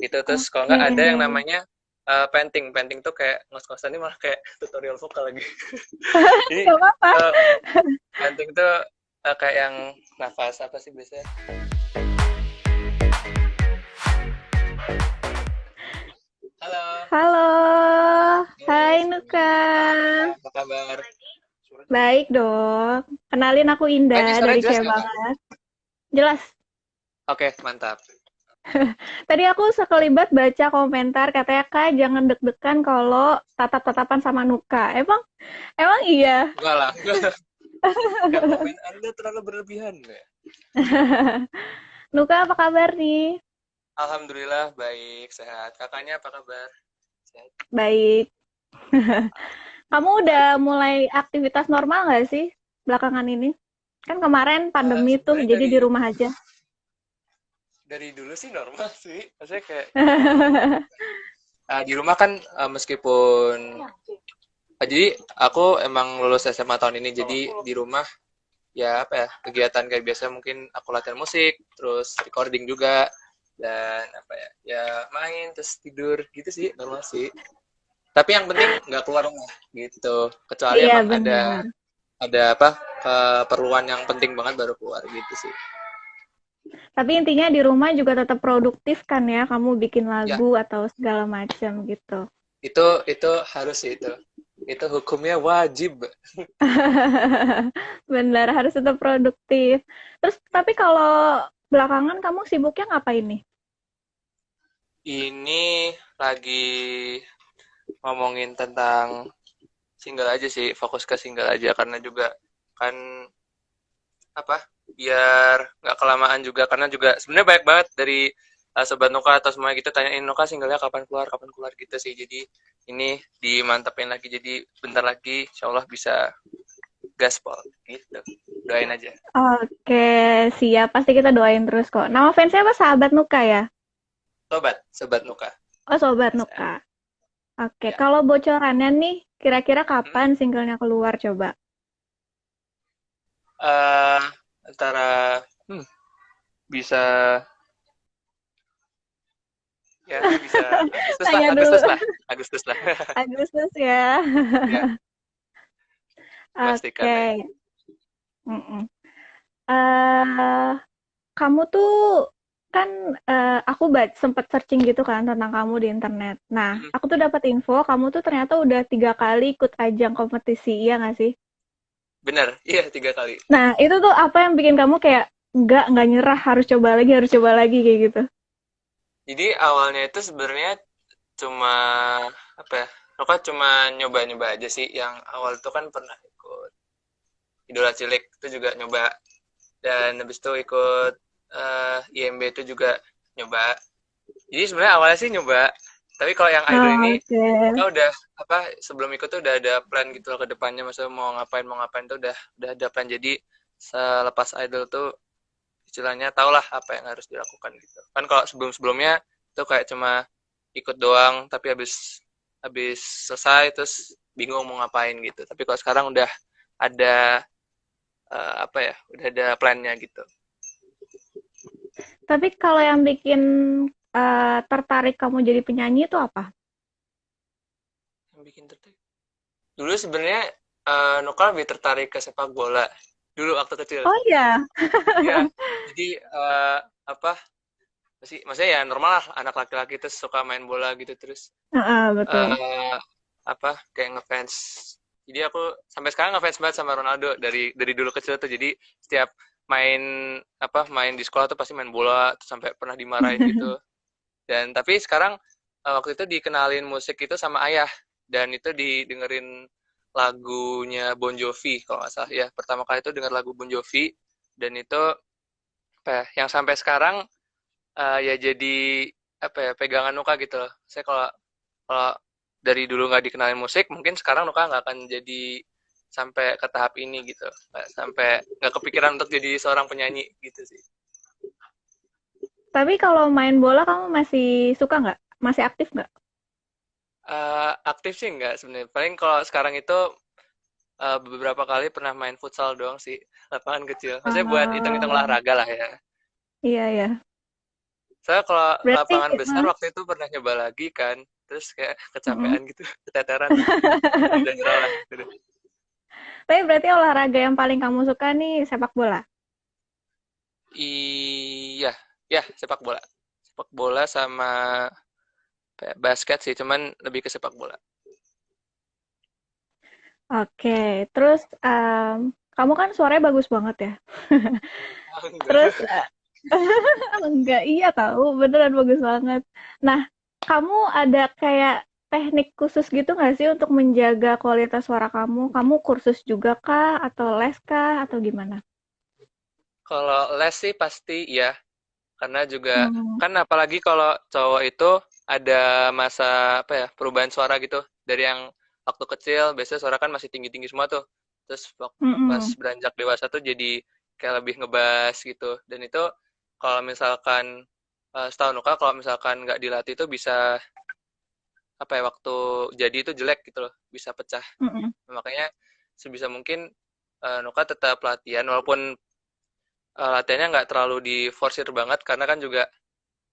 Itu terus kalau Oke. nggak ada yang namanya painting. Painting tuh kayak ngos-ngosan ini malah kayak tutorial vokal lagi. Jadi Gak apa-apa. uh, painting tuh kayak yang nafas apa sih biasanya? Halo, Halo, hai yes. Nuka. Apa kabar? Baik dong. Kenalin aku Indah Ini suara dari jelas Cewek nggak kak? Banget. Jelas. Oke, mantap. Tadi aku sekelibat baca komentar katanya Kak jangan deg-degan kalau tatap-tatapan sama Nuka. Emang iya. Enggak lah, enggak komen Anda terlalu berlebihan ya. Nuka apa kabar nih? Alhamdulillah baik, sehat. Kakaknya apa kabar? Sehat. Baik. Kamu udah mulai aktivitas normal nggak sih belakangan ini? Kan kemarin pandemi tuh, Sebenarnya jadi di rumah aja. dari dulu sih normal sih. Maksudnya kayak di rumah kan meskipun jadi aku emang lulus SMA tahun ini jadi di rumah ya apa ya kegiatan kayak biasa mungkin aku latihan musik terus recording juga dan apa ya ya main terus tidur gitu sih normal sih tapi yang penting nggak keluar rumah gitu kecuali Iya emang benar. ada apa keperluan yang penting banget baru keluar gitu sih Tapi intinya di rumah juga tetap produktif kan ya, kamu bikin ya lagu atau segala macam gitu. itu harus sih itu hukumnya wajib. Benar, harus tetap produktif. Terus tapi kalau belakangan kamu sibuknya ngapain nih? Ini lagi ngomongin tentang single aja sih fokus ke single aja karena juga kan apa biar nggak kelamaan juga karena juga sebenarnya banyak banget dari sobat Nuka atau semuanya gitu tanyain Nuka singlenya kapan keluar gitu sih jadi ini dimantepin lagi jadi bentar lagi Insya Allah bisa gaspol gitu doain aja Oke, siap. Pasti kita doain terus kok. Nama fansnya apa? Sahabat Nuka ya? sobat Nuka Oh, Sobat Nuka. Oke, ya kalau bocorannya nih, kira-kira hmm? kapan singlenya keluar coba? uh, antara bisa ya bisa Tanya dulu. Agustus lah Agustus ya. ya pastikan aja Oke. Mm-mm. Eh, kamu tuh kan aku sempet searching gitu kan tentang kamu di internet. Nah, hmm. aku tuh dapat info kamu tuh ternyata udah 3 kali ikut ajang kompetisi, iya nggak sih? Bener iya 3 kali. Nah, itu tuh apa yang bikin kamu kayak nggak nyerah, harus coba lagi kayak gitu? Jadi awalnya itu sebenarnya cuma apa ya? Lo kan cuma nyoba-nyoba aja sih. Yang awal itu kan pernah ikut Idola Cilik itu juga nyoba dan habis itu ikut IMB itu juga nyoba. Jadi sebenarnya awalnya sih nyoba. Tapi kalau yang idol Oh, ini oke. kita udah apa sebelum ikut tuh udah ada plan gitu loh ke depannya maksudnya mau ngapain tuh udah ada plan jadi selepas idol tuh istilahnya tahulah apa yang harus dilakukan gitu kan kalau sebelumnya itu kayak cuma ikut doang tapi habis habis selesai terus bingung mau ngapain gitu tapi kalau sekarang udah ada apa ya udah ada plannya gitu Tapi kalau yang bikin tertarik kamu jadi penyanyi itu apa? yang bikin tertarik dulu sebenarnya Nukal lebih tertarik ke sepak bola dulu waktu kecil Oh iya. ya jadi apa masih maksudnya ya normal lah anak laki-laki terus suka main bola gitu terus Heeh, betul. eh apa kayak ngefans jadi aku sampai sekarang ngefans banget sama Ronaldo dari dulu kecil tuh jadi setiap main apa main di sekolah tuh pasti main bola tuh sampai pernah dimarahin gitu dan tapi sekarang waktu itu dikenalin musik itu sama ayah dan itu didengerin lagunya Bon Jovi kalau nggak salah ya pertama kali itu denger lagu Bon Jovi dan itu apa ya, yang sampai sekarang ya jadi apa ya pegangan Nuka gitu loh saya kalau kalau dari dulu nggak dikenalin musik mungkin sekarang Nuka nggak akan jadi sampai ke tahap ini gitu nggak sampai nggak kepikiran untuk jadi seorang penyanyi gitu sih Tapi kalau main bola kamu masih suka nggak? Masih aktif nggak? aktif sih nggak sebenarnya paling kalau sekarang itu beberapa kali pernah main futsal doang sih lapangan kecil maksudnya buat hitung-hitung Oh, olahraga lah ya iya ya. Saya kalau Berarti, lapangan besar waktu itu pernah nyoba lagi kan, terus kayak mm-mm. kecapean gitu, keteteran, udah nyerah lah. Udah. Tapi berarti olahraga yang paling kamu suka nih sepak bola. Iya, ya sepak bola. Sepak bola sama kayak basket sih, cuman lebih ke sepak bola. Oke, terus kamu kan suaranya bagus banget ya. Ah, Terus enggak. enggak, iya tahu, beneran bagus banget. Nah, kamu ada kayak teknik khusus gitu nggak sih untuk menjaga kualitas suara kamu? Kamu kursus juga kah, atau les kah, atau gimana? Kalau les sih pasti ya, karena juga Hmm, kan apalagi kalau cowok itu ada masa apa ya perubahan suara gitu dari yang waktu kecil biasanya suara kan masih tinggi-tinggi semua tuh, terus pas mm-mm, beranjak dewasa tuh jadi kayak lebih ngebas gitu, dan itu kalau misalkan setahu Nuka kalau misalkan nggak dilatih itu bisa apa ya waktu jadi itu jelek gitu loh, bisa pecah. mm-mm. Makanya sebisa mungkin Nuka tetap latihan walaupun latihannya nggak terlalu diforsir banget karena kan juga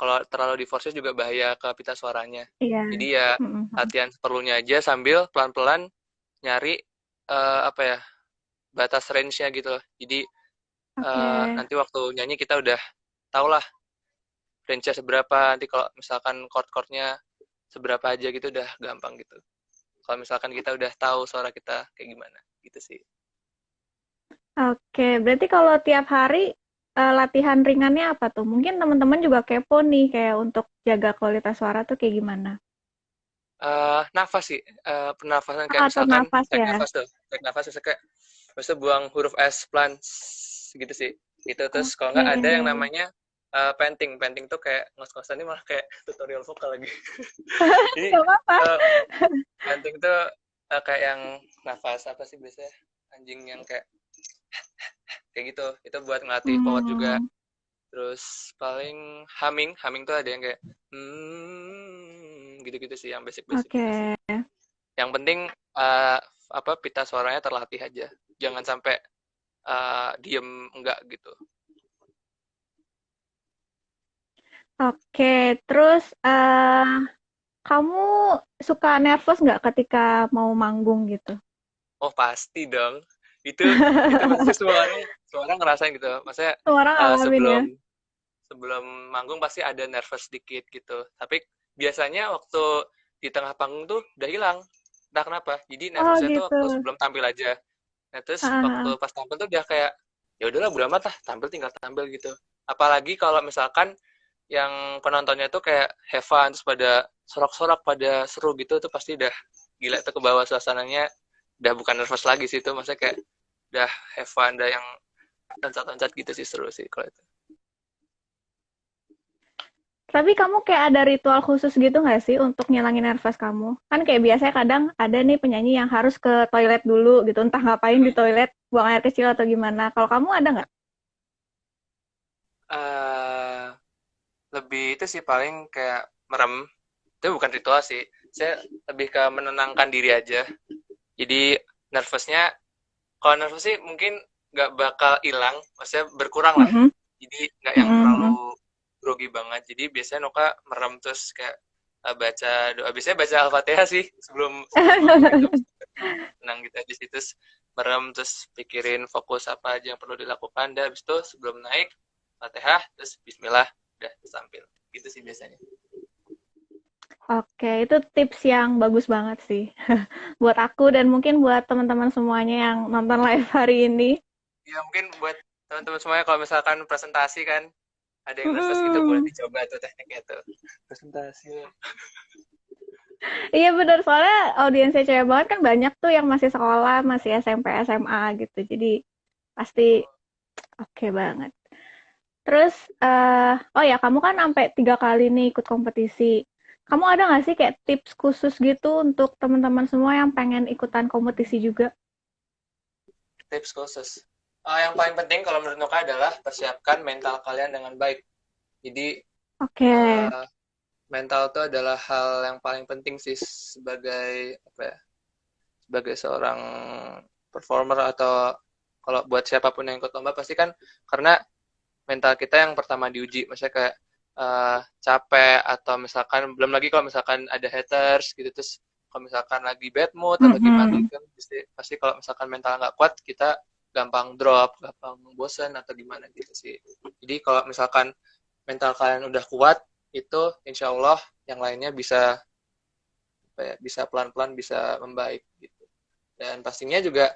kalau terlalu diforsir juga bahaya ke pita suaranya. Iya. Jadi ya Mm-mm. latihan seperlunya aja sambil pelan-pelan nyari apa ya batas range-nya gitu loh. Jadi Oke. nanti waktu nyanyi kita udah tau lah range-nya seberapa. Nanti kalau misalkan chord-chordnya seberapa aja gitu udah gampang gitu. Kalau misalkan kita udah tahu suara kita kayak gimana gitu sih. Oke, berarti kalau tiap hari latihan ringannya apa tuh? Mungkin teman-teman juga kepo nih, kayak untuk jaga kualitas suara tuh kayak gimana? Nafas sih, pernafasan Ah, kayak atur misalkan nafas tarik ya. nafas tuh, tarik nafas misalnya kayak bisa buang huruf S pelan gitu sih. Itu terus kalau Oke. nggak ada yang namanya panting. Panting tuh kayak ngos-ngosan ini malah kayak tutorial vokal lagi. Jadi Gak apa-apa. uh, panting tuh kayak yang nafas apa sih biasanya anjing yang kayak gitu. Itu buat ngelatih vocal juga. Hmm, Terus paling humming, humming tuh ada yang kayak gitu-gitu sih yang basic-basic oke. gitu sih. Yang penting uh, apa pita suaranya terlatih aja. Jangan sampai diem enggak gitu. Oke, terus kamu suka nervous nggak ketika mau manggung gitu? Oh pasti dong. Itu pasti semua orang ngerasain gitu. Maksudnya Semua orang ngalamin ya? sebelum sebelum manggung pasti ada nervous sedikit gitu. Tapi biasanya waktu di tengah panggung tuh udah hilang. Entah kenapa. Jadi Oh nervousnya tuh gitu. waktu sebelum tampil aja. Nah, terus waktu Ah, pas tampil tuh udah kayak ya udahlah bodo amat lah, tampil tinggal tampil gitu. Apalagi kalau misalkan yang penontonnya tuh kayak have fun terus pada sorak-sorak pada seru gitu tuh pasti udah gila tuh ke bawah suasananya, udah bukan nervous lagi sih itu maksudnya kayak udah have fun, udah yang loncat-loncat gitu sih seru sih kalau itu. tapi kamu kayak ada ritual khusus gitu nggak sih untuk ngilangin nervous kamu? Kan kayak biasanya kadang ada nih penyanyi yang harus ke toilet dulu gitu, entah ngapain di toilet, buang air kecil atau gimana. Kalau kamu ada nggak? uh, Lebih itu sih paling kayak merem, itu bukan ritual sih, saya lebih ke menenangkan diri aja. Jadi nervousnya, kalau nervous sih mungkin nggak bakal hilang, maksudnya berkurang lah. Mm-mm. Jadi nggak yang Mm-mm. terlalu grogi banget. Jadi biasanya Noka merem terus kayak baca doa. Biasanya baca Al-Fatihah sih sebelum sebelum manggung gitu. Tenang gitu aja sih. Terus merem terus pikirin fokus apa aja yang perlu dilakukan. Dan habis itu sebelum naik Fatihah terus Bismillah udah terus tampil. Gitu sih biasanya. Oke, itu tips yang bagus banget sih. Buat aku dan mungkin buat teman-teman semuanya yang nonton live hari ini. Ya mungkin buat teman-teman semuanya kalau misalkan presentasi kan ada yang nervous gitu boleh Mm-mm. dicoba tuh tekniknya tuh. Presentasi. Iya benar, soalnya audiensnya cewek banget kan banyak tuh yang masih sekolah, masih SMP, SMA gitu. Jadi pasti oke banget. Terus, oh ya kamu kan sampai 3 kali nih ikut kompetisi. Kamu ada nggak sih kayak tips khusus gitu untuk teman-teman semua yang pengen ikutan kompetisi juga? Tips khusus. Yang paling penting kalau menurut Noka adalah persiapkan mental kalian dengan baik. Jadi Oke, uh, mental itu adalah hal yang paling penting sih sebagai apa ya? Sebagai seorang performer atau kalau buat siapapun yang ikut lomba pasti kan karena mental kita yang pertama diuji. Maksudnya kayak capek atau misalkan belum lagi kalau misalkan ada haters gitu, terus kalau misalkan lagi bad mood atau gimana Mm-mm. gitu kan pasti kalau misalkan mental nggak kuat kita gampang drop, gampang bosen atau gimana gitu sih. Jadi kalau misalkan mental kalian udah kuat itu insya Allah yang lainnya bisa bisa pelan-pelan bisa membaik gitu. Dan pastinya juga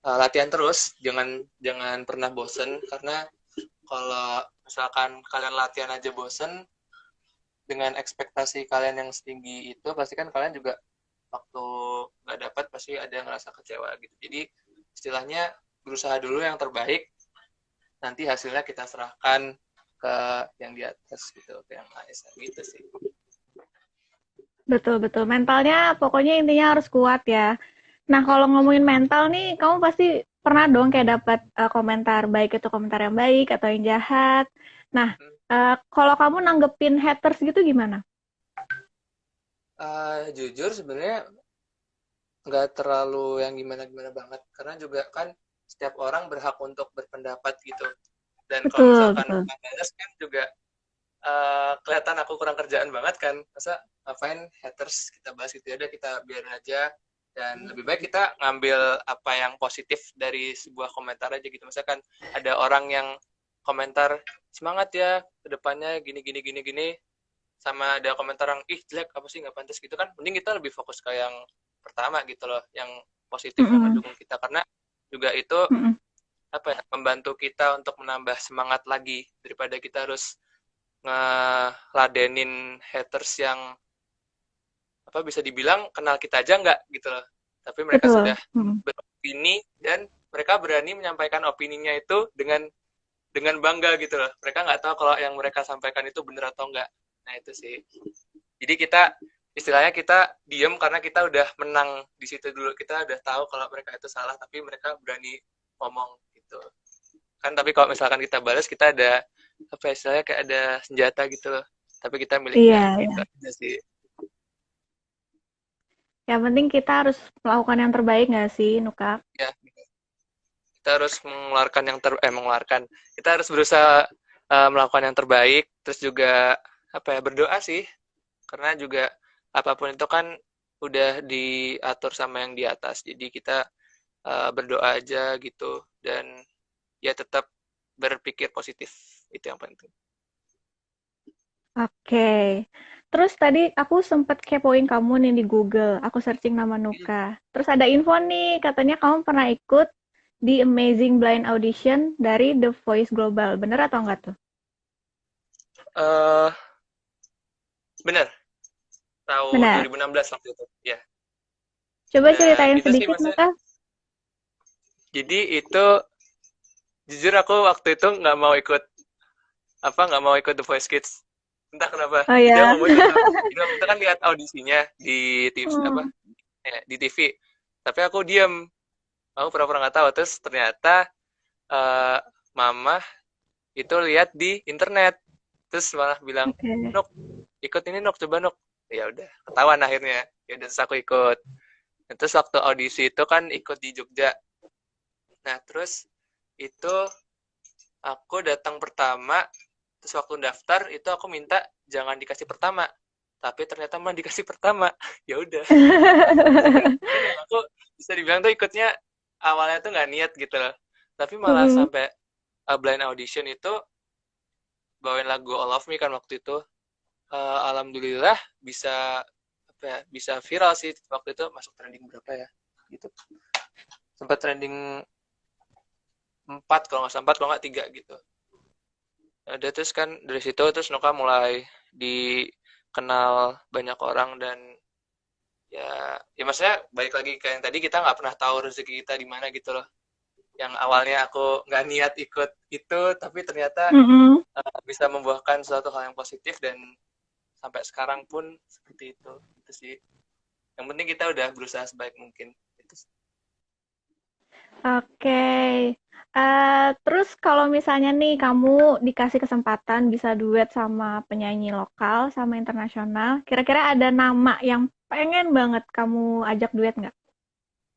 latihan terus, jangan jangan pernah bosen karena kalau misalkan kalian latihan aja bosen dengan ekspektasi kalian yang setinggi itu pasti kan kalian juga waktu nggak dapat pasti ada yang ngerasa kecewa gitu. Jadi istilahnya berusaha dulu yang terbaik, nanti hasilnya kita serahkan ke yang di atas gitu, ke yang AS gitu sih. Betul, betul. Mentalnya pokoknya intinya harus kuat ya. Nah, kalau ngomongin mental nih, kamu pasti pernah dong kayak dapat komentar, baik itu komentar yang baik atau yang jahat. Nah, kalau kamu nanggepin haters gitu gimana? Jujur sebenarnya nggak terlalu yang gimana-gimana banget karena juga kan setiap orang berhak untuk berpendapat gitu, dan kalau Betul, misalkan betul. balas kan juga kelihatan aku kurang kerjaan banget kan, masa ngapain haters kita bahas gitu, ya udah kita biarin aja, dan lebih baik kita ngambil apa yang positif dari sebuah komentar aja gitu. Misalkan ada orang yang komentar semangat ya kedepannya gini gini gini gini, sama ada komentar yang ih jelek apa sih nggak pantas gitu kan, mending kita lebih fokus ke yang pertama gitu loh, yang positif yang Mm-mm. ngedukung kita, karena juga itu Mm-mm. apa ya, membantu kita untuk menambah semangat lagi daripada kita harus ngeladenin haters yang apa bisa dibilang kenal kita aja nggak gitu loh, tapi mereka Betul. sudah Mm. beropini dan mereka berani menyampaikan opininya itu dengan bangga gitu loh, mereka nggak tahu kalau yang mereka sampaikan itu benar atau enggak. Nah itu sih, jadi kita istilahnya kita diem karena kita udah menang di situ dulu, kita udah tahu kalau mereka itu salah tapi mereka berani ngomong gitu kan. Tapi kalau misalkan kita balas kita ada apa istilahnya kayak ada senjata gitu loh, tapi kita Iya, miliknya iya. gitu aja sih. Yang penting kita harus melakukan yang terbaik nggak sih, Nuka? Ya kita harus mengeluarkan yang mengeluarkan, kita harus berusaha melakukan yang terbaik, terus juga apa ya, berdoa sih, karena juga apapun itu kan udah diatur sama yang di atas, jadi kita berdoa aja gitu, dan ya tetap berpikir positif, itu yang penting. Oke. Terus tadi aku sempet kepoin kamu nih di Google. Aku searching nama Hmm. Nuka. Terus ada info nih, katanya kamu pernah ikut di Amazing Blind Audition dari The Voice Global. Bener atau enggak tuh? eh Bener, tahun Benar. 2016 waktu itu ya. Coba Dan ceritain itu sih sedikit, maksudnya, Nuka. jadi itu jujur aku waktu itu nggak mau ikut The Voice Kids, entah kenapa. Oh Jadi aku ya. bocor tuh, jadi waktu itu kan lihat audisinya di TV apa Hmm. di TV, tapi aku diem, aku pura-pura nggak tahu, terus ternyata eh, mama itu lihat di internet, terus malah bilang, Oke. Nuk ikut ini Nuk, coba Nuk. Ya udah ketahuan akhirnya, ya udah terus aku ikut. Nah, terus waktu audisi itu kan ikut di Jogja, nah terus itu aku datang pertama, terus waktu daftar itu aku minta jangan dikasih pertama, tapi ternyata mah dikasih pertama. Ya udah, jadi aku bisa dibilang tuh ikutnya awalnya tuh nggak niat gitu loh, tapi malah Mm-mm. sampai blind audition itu bawain lagu All of Me kan waktu itu. Alhamdulillah bisa apa ya, bisa viral sih waktu itu, masuk trending berapa ya gitu, sempat trending 4 kalau nggak salah, 4 kalau nggak 3 gitu. Ada terus kan dari situ terus Nuka mulai dikenal banyak orang, dan ya maksudnya balik lagi ke yang tadi, kita nggak pernah tahu rezeki kita di mana gitu loh, yang awalnya aku nggak niat ikut itu tapi ternyata Mm-mm. bisa membuahkan suatu hal yang positif, dan sampai sekarang pun seperti itu sih, yang penting kita udah berusaha sebaik mungkin itu. Oke. Terus kalau misalnya nih kamu dikasih kesempatan bisa duet sama penyanyi lokal sama internasional, kira-kira ada nama yang pengen banget kamu ajak duet nggak?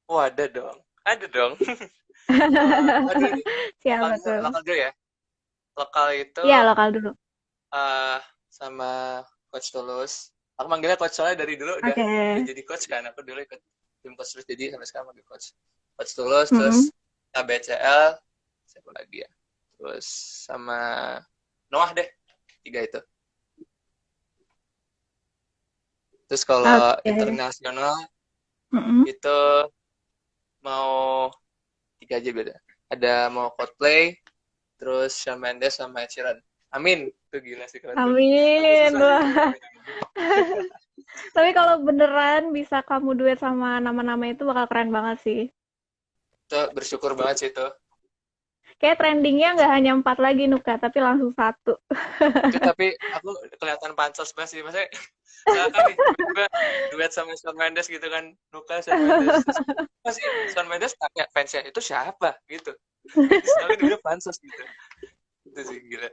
Oh ada dong. Aduh nih, Siapa tuh? lokal dulu ya, lokal itu Iya, lokal dulu. uh, sama Coach Tulus. Aku manggilnya Coach soalnya dari dulu udah Oke. jadi coach kan. Aku dulu ikut tim Coach Tulus, jadi sampai sekarang manggil Coach Tulus, terus Mm-mm. KBCL, siapa lagi ya? Terus sama Noah deh, 3 itu. Terus kalau Oke. internasional Mm-mm. itu mau 3 aja beda. Ada mau Coldplay, terus Shawn Mendes sama Ed Sheeran. Amin. Itu gila sih keren tuh. Agak Amin. susah sih itu. Wah. Tapi kalau beneran bisa kamu duet sama nama-nama itu bakal keren banget sih. Itu bersyukur banget sih itu. Kayak trendingnya nggak hanya 4 lagi Nuka, tapi langsung satu. Itu tapi aku kelihatan pansos banget sih. Maksudnya misalkan nih tiba-tiba duet sama Shawn Mendes gitu kan. Nuka Shawn Mendes. Terus pasti Shawn Mendes tanya fansnya itu siapa gitu. Tapi dia pansos gitu. Itu sih gila.